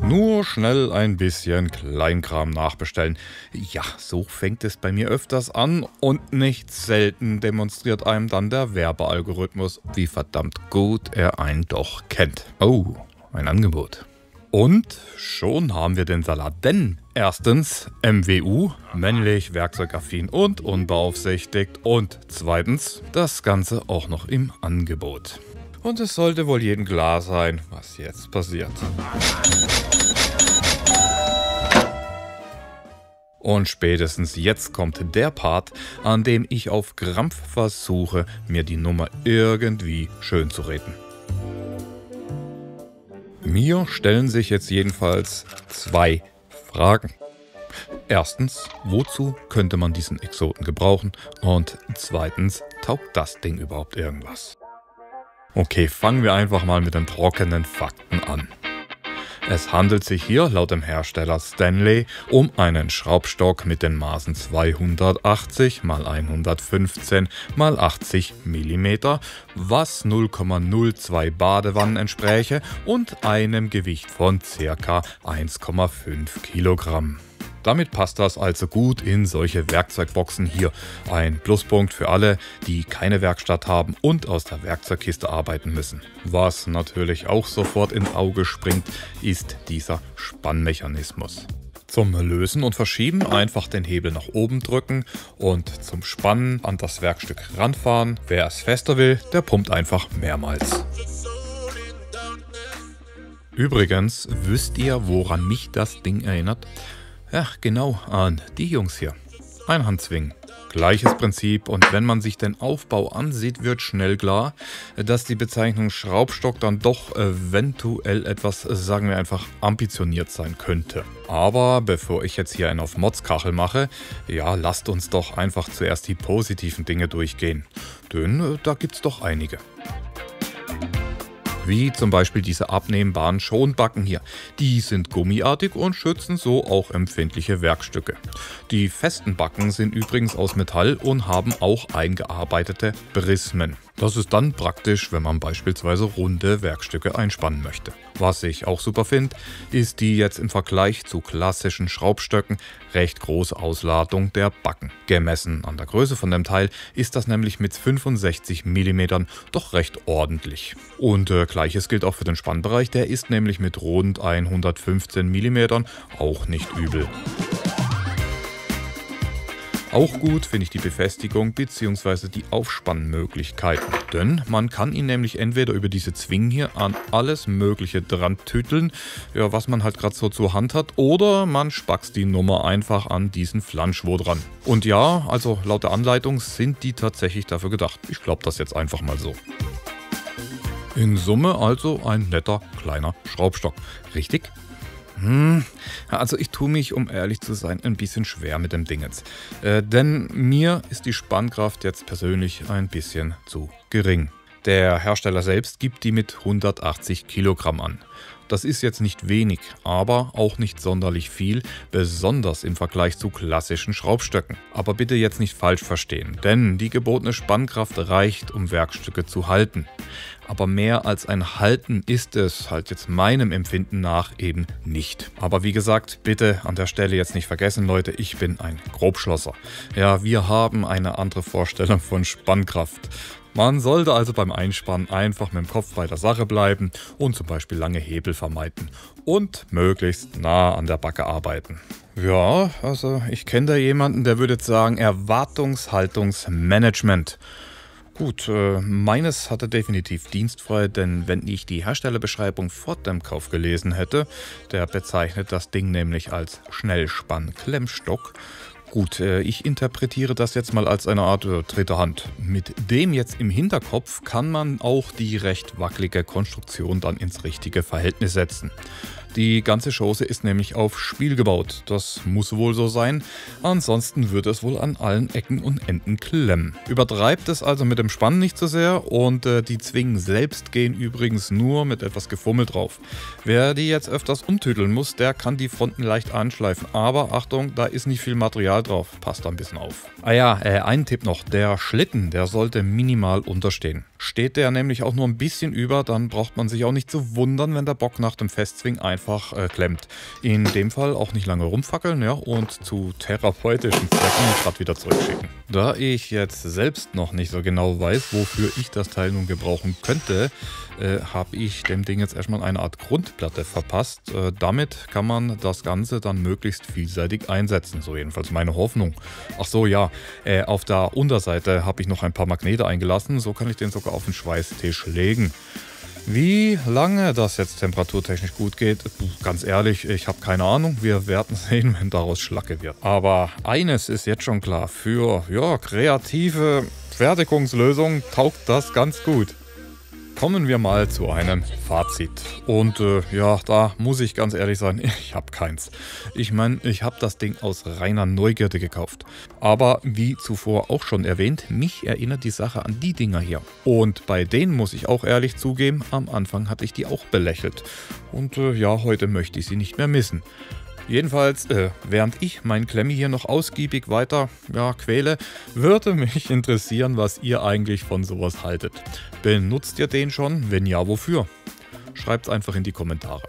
Nur schnell ein bisschen Kleinkram nachbestellen. Ja, so fängt es bei mir öfters an und nicht selten demonstriert einem dann der Werbealgorithmus, wie verdammt gut er einen doch kennt. Oh, ein Angebot. Und schon haben wir den Salat, denn erstens MWU, männlich, werkzeugaffin und unbeaufsichtigt, und zweitens das Ganze auch noch im Angebot. Und es sollte wohl jedem klar sein, was jetzt passiert. Und spätestens jetzt kommt der Part, an dem ich auf Krampf versuche, mir die Nummer irgendwie schön zu reden. Mir stellen sich jetzt jedenfalls zwei Fragen. Erstens, wozu könnte man diesen Exoten gebrauchen? Und zweitens, taugt das Ding überhaupt irgendwas? Okay, fangen wir einfach mal mit den trockenen Fakten an. Es handelt sich hier laut dem Hersteller Stanley um einen Schraubstock mit den Maßen 280 x 115 x 80 mm, was 0,02 Badewannen entspräche und einem Gewicht von ca. 1,5 Kilogramm. Damit passt das also gut in solche Werkzeugboxen hier. Ein Pluspunkt für alle, die keine Werkstatt haben und aus der Werkzeugkiste arbeiten müssen. Was natürlich auch sofort ins Auge springt, ist dieser Spannmechanismus. Zum Lösen und Verschieben einfach den Hebel nach oben drücken und zum Spannen an das Werkstück ranfahren. Wer es fester will, der pumpt einfach mehrmals. Übrigens, wisst ihr, woran mich das Ding erinnert? Ja, genau, an die Jungs hier. Einhandswing. Gleiches Prinzip, und wenn man sich den Aufbau ansieht, wird schnell klar, dass die Bezeichnung Schraubstock dann doch eventuell etwas, sagen wir einfach, ambitioniert sein könnte. Aber bevor ich jetzt hier einen auf Motzkachel mache, ja, lasst uns doch einfach zuerst die positiven Dinge durchgehen. Denn da gibt's doch einige. Wie zum Beispiel diese abnehmbaren Schonbacken hier. Die sind gummiartig und schützen so auch empfindliche Werkstücke. Die festen Backen sind übrigens aus Metall und haben auch eingearbeitete Prismen. Das ist dann praktisch, wenn man beispielsweise runde Werkstücke einspannen möchte. Was ich auch super finde, ist die jetzt im Vergleich zu klassischen Schraubstöcken recht große Ausladung der Backen. Gemessen an der Größe von dem Teil ist das nämlich mit 65 mm doch recht ordentlich. Und gleiches gilt auch für den Spannbereich, der ist nämlich mit rund 115 mm auch nicht übel. Auch gut finde ich die Befestigung bzw. die Aufspannmöglichkeiten, denn man kann ihn nämlich entweder über diese Zwingen hier an alles Mögliche dran tütteln, ja, was man halt gerade so zur Hand hat, oder man spackst die Nummer einfach an diesen Flanschwo dran. Und ja, also laut der Anleitung sind die tatsächlich dafür gedacht. Ich glaube das jetzt einfach mal so. In Summe also ein netter kleiner Schraubstock. Richtig? Also ich tue mich, um ehrlich zu sein, ein bisschen schwer mit dem Ding jetzt. Denn mir ist die Spannkraft jetzt persönlich ein bisschen zu gering. Der Hersteller selbst gibt die mit 180 Kilogramm an. Das ist jetzt nicht wenig, aber auch nicht sonderlich viel, besonders im Vergleich zu klassischen Schraubstöcken. Aber bitte jetzt nicht falsch verstehen, denn die gebotene Spannkraft reicht, um Werkstücke zu halten. Aber mehr als ein Halten ist es, halt jetzt meinem Empfinden nach, eben nicht. Aber wie gesagt, bitte an der Stelle jetzt nicht vergessen, Leute, ich bin ein Grobschlosser. Ja, wir haben eine andere Vorstellung von Spannkraft. Man sollte also beim Einspannen einfach mit dem Kopf bei der Sache bleiben und zum Beispiel lange Hebel vermeiden und möglichst nah an der Backe arbeiten. Ja, also ich kenne da jemanden, der würde jetzt sagen Erwartungshaltungsmanagement. Gut, meines hatte definitiv dienstfrei, denn wenn ich die Herstellerbeschreibung vor dem Kauf gelesen hätte, der bezeichnet das Ding nämlich als Schnellspann-Klemmstock. Gut, ich interpretiere das jetzt mal als eine Art dritte Hand. Mit dem jetzt im Hinterkopf kann man auch die recht wackelige Konstruktion dann ins richtige Verhältnis setzen. Die ganze Chose ist nämlich auf Spiel gebaut. Das muss wohl so sein, ansonsten würde es wohl an allen Ecken und Enden klemmen. Übertreibt es also mit dem Spannen nicht so sehr und die Zwingen selbst gehen übrigens nur mit etwas Gefummel drauf. Wer die jetzt öfters umtüdeln muss, der kann die Fronten leicht anschleifen, aber Achtung, da ist nicht viel Material drauf, passt da ein bisschen auf. Ah ja, ein Tipp noch, der Schlitten, der sollte minimal unterstehen. Steht der nämlich auch nur ein bisschen über, dann braucht man sich auch nicht zu wundern, wenn der Bock nach dem Festzwingen einfach klemmt. In dem Fall auch nicht lange rumfackeln, ja, und zu therapeutischen Zwecken gerade wieder zurückschicken. Da ich jetzt selbst noch nicht so genau weiß, wofür ich das Teil nun gebrauchen könnte, habe ich dem Ding jetzt erstmal eine Art Grundplatte verpasst. Damit kann man das Ganze dann möglichst vielseitig einsetzen, so jedenfalls meine Hoffnung. Ach so, ja, auf der Unterseite habe ich noch ein paar Magnete eingelassen, so kann ich den sogar auf den Schweißtisch legen. Wie lange das jetzt temperaturtechnisch gut geht, ganz ehrlich, ich habe keine Ahnung. Wir werden sehen, wenn daraus Schlacke wird. Aber eines ist jetzt schon klar, für kreative Fertigungslösungen taugt das ganz gut. Kommen wir mal zu einem Fazit. Und da muss ich ganz ehrlich sein, ich habe keins. Ich meine, ich habe das Ding aus reiner Neugierde gekauft. Aber wie zuvor auch schon erwähnt, mich erinnert die Sache an die Dinger hier. Und bei denen muss ich auch ehrlich zugeben, am Anfang hatte ich die auch belächelt. Und heute möchte ich sie nicht mehr missen. Jedenfalls, während ich mein Klemmi hier noch ausgiebig weiter quäle, würde mich interessieren, was ihr eigentlich von sowas haltet. Benutzt ihr den schon? Wenn ja, wofür? Schreibt's einfach in die Kommentare.